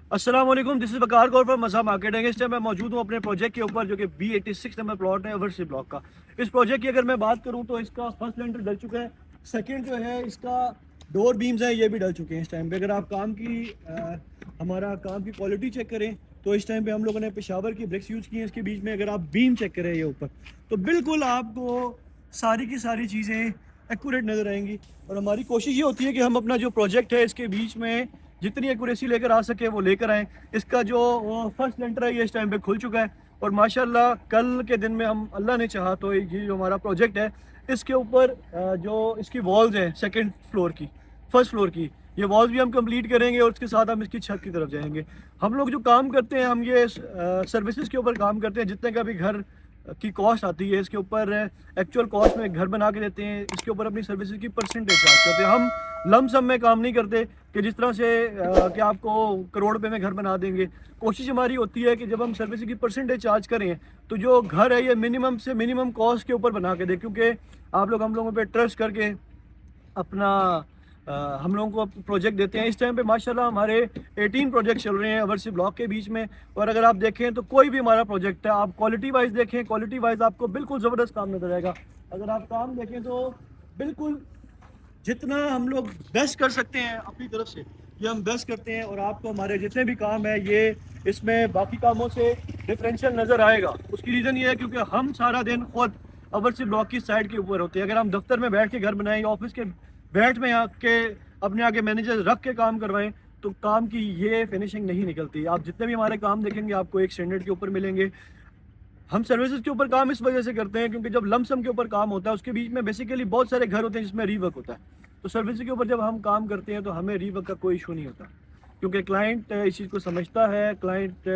अस्सलाम वालेकुम, this is Waqar Gaur from मज़ा मार्केटिंग। इस टाइम मैं मौजूद हूँ अपने प्रोजेक्ट के ऊपर जो कि B86 नंबर प्लॉट है ओवरसी ब्लॉक का। इस प्रोजेक्ट की अगर मैं बात करूँ तो इसका फर्स्ट लेंटर डल चुका है। सेकंड जो है इसका डोर बीम्स हैं, ये भी डल चुके हैं इस टाइम पे। अगर आप हमारा काम की क्वालिटी चेक करें तो इस टाइम पे हम लोगों ने पेशावर की ब्रिक्स यूज़ की हैं इसके बीच में। अगर आप बीम चेक करें ये ऊपर तो बिल्कुल आपको सारी की सारी चीज़ें एक्यूरेट नज़र आएंगी। और हमारी कोशिश ये होती है कि हम अपना जो प्रोजेक्ट है इसके बीच में जितनी एक्यूरेसी लेकर आ सके वो लेकर आएँ। इसका जो फर्स्ट लेंटर है ये इस टाइम पे खुल चुका है और माशाल्लाह कल के दिन में हम अल्लाह ने चाहा तो ये जो हमारा प्रोजेक्ट है इसके ऊपर जो इसकी वॉल्स हैं सेकंड फ्लोर की, फर्स्ट फ्लोर की, ये वॉल्स भी हम कंप्लीट करेंगे और उसके साथ हम इसकी छत की तरफ जाएंगे। हम लोग जो काम करते हैं हम ये सर्विसेज के ऊपर काम करते हैं। जितने का भी घर की कॉस्ट आती है इसके ऊपर एक्चुअल कॉस्ट में घर बना के देते हैं, इसके ऊपर अपनी सर्विसेज की परसेंटेज चार्ज करते हैं। हम लम सम में काम नहीं करते कि जिस तरह से कि आपको करोड़ रुपए में घर बना देंगे। कोशिश हमारी होती है कि जब हम सर्विस की परसेंटेज चार्ज करें तो जो घर है ये मिनिमम से मिनिमम कॉस्ट के ऊपर बना के दें, क्योंकि आप लोग हम लोगों पे ट्रस्ट करके अपना हम लोगों को प्रोजेक्ट देते हैं। इस टाइम पे माशाल्लाह हमारे 18 प्रोजेक्ट चल रहे हैं ओवरसी ब्लॉक के बीच में। और अगर आप देखें तो कोई भी हमारा प्रोजेक्ट है, आप क्वालिटी वाइज देखें, क्वालिटी वाइज आपको बिल्कुल ज़बरदस्त काम नजर आएगा। अगर आप काम देखें तो बिल्कुल जितना हम लोग बेस्ट कर सकते हैं अपनी तरफ से ये हम बेस्ट करते हैं। और आपको हमारे जितने भी काम है ये इसमें बाकी कामों से डिफरेंशियल नज़र आएगा। उसकी रीज़न ये है क्योंकि हम सारा दिन खुद ओवरसी ब्लॉक की साइड के ऊपर होते हैं। अगर हम दफ्तर में बैठ के घर बनाएं या ऑफिस के बैठ में आके अपने आगे मैनेजर रख के काम करवाएं तो काम की ये फिनिशिंग नहीं निकलती। आप जितने भी हमारे काम देखेंगे आपको एक स्टैंडर्ड के ऊपर मिलेंगे। हम सर्विसेज के ऊपर काम इस वजह से करते हैं क्योंकि जब लमसम के ऊपर काम होता है उसके बीच में बेसिकली बहुत सारे घर होते हैं जिसमें रीवर्क होता है। तो सर्विस के ऊपर जब हम काम करते हैं तो हमें रीवर्क का कोई इशू नहीं होता क्योंकि क्लाइंट इस चीज़ को समझता है। क्लाइंट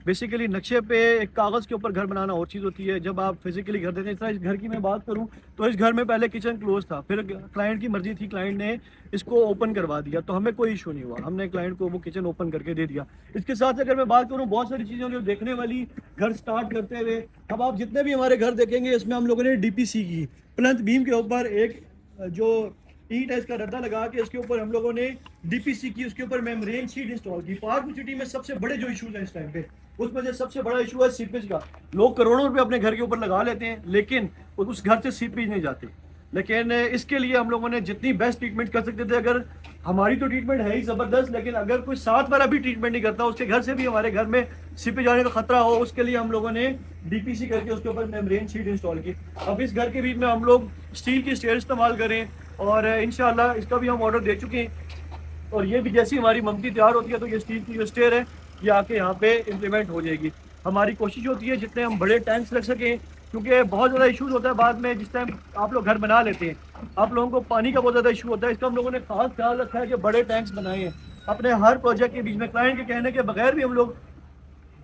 बेसिकली नक्शे पे एक कागज़ के ऊपर घर बनाना और चीज़ होती है जब आप फिजिकली घर देते हैं। इस तरह इस घर की मैं बात करूं तो इस घर में पहले किचन क्लोज था, फिर क्लाइंट की मर्जी थी, क्लाइंट ने इसको ओपन करवा दिया तो हमें कोई इशू नहीं हुआ, हमने क्लाइंट को वो किचन ओपन करके दे दिया। इसके साथ अगर मैं बात करूँ बहुत सारी चीज़ें जो देखने वाली घर स्टार्ट करते हुए, अब आप जितने भी हमारे घर देखेंगे इसमें हम लोगों ने DPC की प्लंथ बीम के ऊपर एक जो ईंट है इसका रद्दा लगा के इसके ऊपर हम लोगों ने DPC की, उसके ऊपर मेम्ब्रेन शीट इंस्टॉल की। पार्क सिटी में सबसे बड़े जो इशूज हैं इस टाइम पे उसमें से सबसे बड़ा इशू है सीपेज का। लोग करोड़ों रुपए अपने घर के ऊपर लगा लेते हैं लेकिन उस घर से सीपेज नहीं जाती। लेकिन इसके लिए हम लोगों ने जितनी बेस्ट ट्रीटमेंट कर सकते थे, अगर हमारी तो ट्रीटमेंट है ही ज़बरदस्त, लेकिन अगर कोई साथ वाला भी ट्रीटमेंट नहीं करता उसके घर से भी हमारे घर में सीपेज जाने का खतरा हो, उसके लिए हम लोगों ने DPC करके उसके ऊपर मेम्ब्रेन शीट इंस्टॉल की। अब इस घर के बीच में हम लोग स्टील की स्टेयर इस्तेमाल करें और इंशाल्लाह इसका भी हम ऑर्डर दे चुके हैं। और ये भी जैसी हमारी ममती तैयार होती है तो ये स्टील की जो स्टेयर है ये आके यहाँ पे इम्प्लीमेंट हो जाएगी। हमारी कोशिश होती है जितने हम बड़े टैंक्स रख सकें क्योंकि बहुत ज़्यादा इशूज़ होता है बाद में जिस टाइम आप लोग घर बना लेते हैं आप लोगों को पानी का बहुत ज़्यादा इशू होता है। इसका हम लोगों ने खास ख्याल रखा है कि बड़े टैंक्स बनाए हैं अपने हर प्रोजेक्ट के बीच में। क्लाइंट के कहने के बगैर भी हम लोग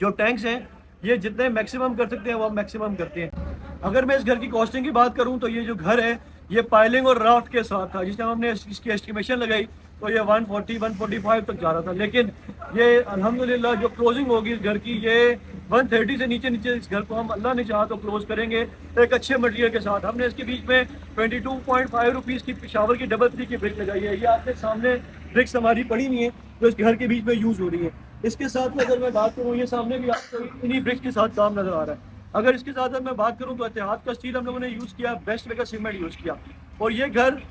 जो टैंक्स हैं ये जितने मैक्सिमम कर सकते हैं वो हम मैक्सिमम करते हैं। अगर मैं इस घर की कॉस्टिंग की बात करूं तो ये जो घर है ये पाइलिंग और राफ्ट के साथ था। जिस टाइम हमने इसकी एस्टिमेशन लगाई तो ये 140 145 तक जा रहा था, लेकिन ये अल्हम्दुलिल्लाह जो क्लोजिंग होगी इस घर की ये 130 से नीचे नीचे इस घर को हम अल्लाह ने चाहा तो क्लोज करेंगे एक अच्छे मटेरियल के साथ। हमने इसके बीच में 22.5 रुपीज़ की पेशावर की डबल 3 की ब्रिक लगाई है। ये आपके सामने ब्रिक्स हमारी पड़ी हुई है जो इस घर के बीच में यूज़ हो रही है। इसके साथ में अगर मैं बात करूँ ये सामने भी आपको इन्हीं ब्रिक्स के साथ काम नजर आ रहा है। अगर इसके साथ मैं बात करूँ तो एतिहाद का स्टील हम लोगों ने यूज़ किया, बेस्ट वे का सीमेंट यूज़ किया। और ये घर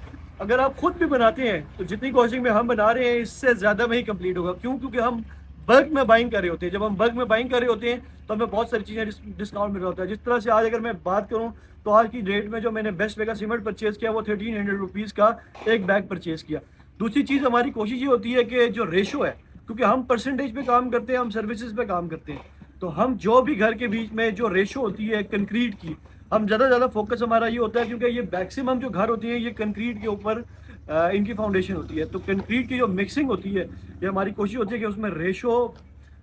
अगर आप खुद भी बनाते हैं तो जितनी कॉस्टिंग में हम बना रहे हैं इससे ज़्यादा में ही कंप्लीट होगा। क्यों? क्योंकि हम बल्क में बाइंग कर रहे होते हैं। जब हम बल्क में बाइंग कर रहे होते हैं तो हमें बहुत सारी चीज़ें डिस्काउंट मिल रहा होता है। जिस तरह से आज अगर मैं बात करूँ तो आज की डेट में जो मैंने बेस्ट वे का सीमेंट परचेज़ किया वो 1300 रुपीज़ का एक बैग परचेज़ किया। दूसरी चीज़ हमारी कोशिश ये होती है कि जो रेशो है, क्योंकि हम परसेंटेज पे काम करते हैं, हम सर्विसेज पे काम करते हैं, तो हम जो भी घर के बीच में जो रेशो होती है कंक्रीट की, हम ज़्यादा फोकस हमारा ये होता है क्योंकि ये मैक्सिमम जो घर होती हैं ये कंक्रीट के ऊपर इनकी फाउंडेशन होती है। तो कंक्रीट की जो मिक्सिंग होती है ये हमारी कोशिश होती है कि उसमें रेशो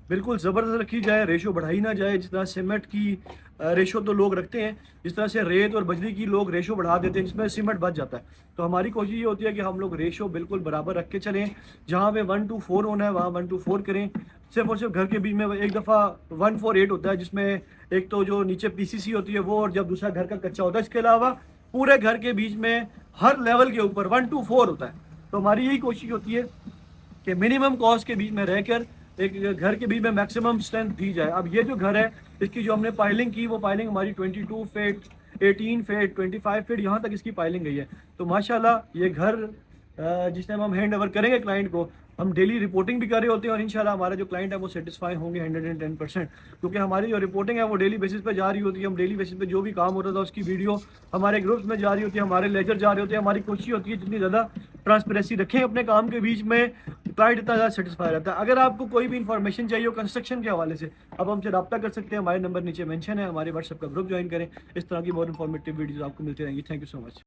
बिल्कुल ज़बरदस्त रखी जाए, रेशो बढ़ाई ना जाए। जिस तरह सीमेंट की रेशो तो लोग रखते हैं, जिस तरह से रेत और बजरी की लोग रेशो बढ़ा देते हैं जिसमें सीमेंट बच जाता है। तो हमारी कोशिश ये होती है कि हम लोग रेशो बिल्कुल बराबर रख के चलें। जहाँ पे 1:4 होना है वहाँ 1:4 करें। सिर्फ और सिर्फ घर के बीच में एक दफ़ा 148 होता है जिसमें एक तो जो नीचे PCC होती है वो और जब दूसरा घर का कच्चा होता है। इसके अलावा पूरे घर के बीच में हर लेवल के ऊपर 1:4 होता है। तो हमारी यही कोशिश होती है कि मिनिमम कॉस्ट के बीच में रहकर एक घर के बीच में मैक्सिमम स्ट्रेंथ दी जाए। अब ये जो घर है इसकी जो हमने पाइलिंग की वो पाइलिंग हमारी 22 फीट, 18 फीट, 25 फीट यहाँ तक इसकी पाइलिंग गई है। तो माशाल्लाह ये घर जिस टाइम हम हैंड ओवर करेंगे क्लाइंट को, हम डेली रिपोर्टिंग भी कर रहे होते हैं और इंशाल्लाह हमारा जो क्लाइंट है वो सेटिस्फाई होंगे 110%, क्योंकि हमारी जो रिपोर्टिंग है वो डेली बेसिस पे जा रही होती है। हम डेली बेसिस पे जो भी काम होता था उसकी वीडियो हमारे ग्रुप्स में जा रही होती है, हमारे लेजर जा रहे होते हैं। हमारी कोशिश होती है जितनी ज़्यादा ट्रांसपेरेंसी रखें अपने काम के बीच में, क्लाइंट इतना ज़्यादा सेटिस्फाई रहता है। अगर आपको कोई भी इन्फॉर्मेशन चाहिए हो कंस्ट्रक्शन के हवाले से, आप हमसे रब्ता कर सकते हैं। हमारे नंबर नीचे मेंशन है, हमारे व्हाट्सएप का ग्रुप ज्वाइन करें। इस तरह की बहुत इन्फॉर्मेटिव वीडियोज़ आपको मिलती रहेंगी। Thank you so much.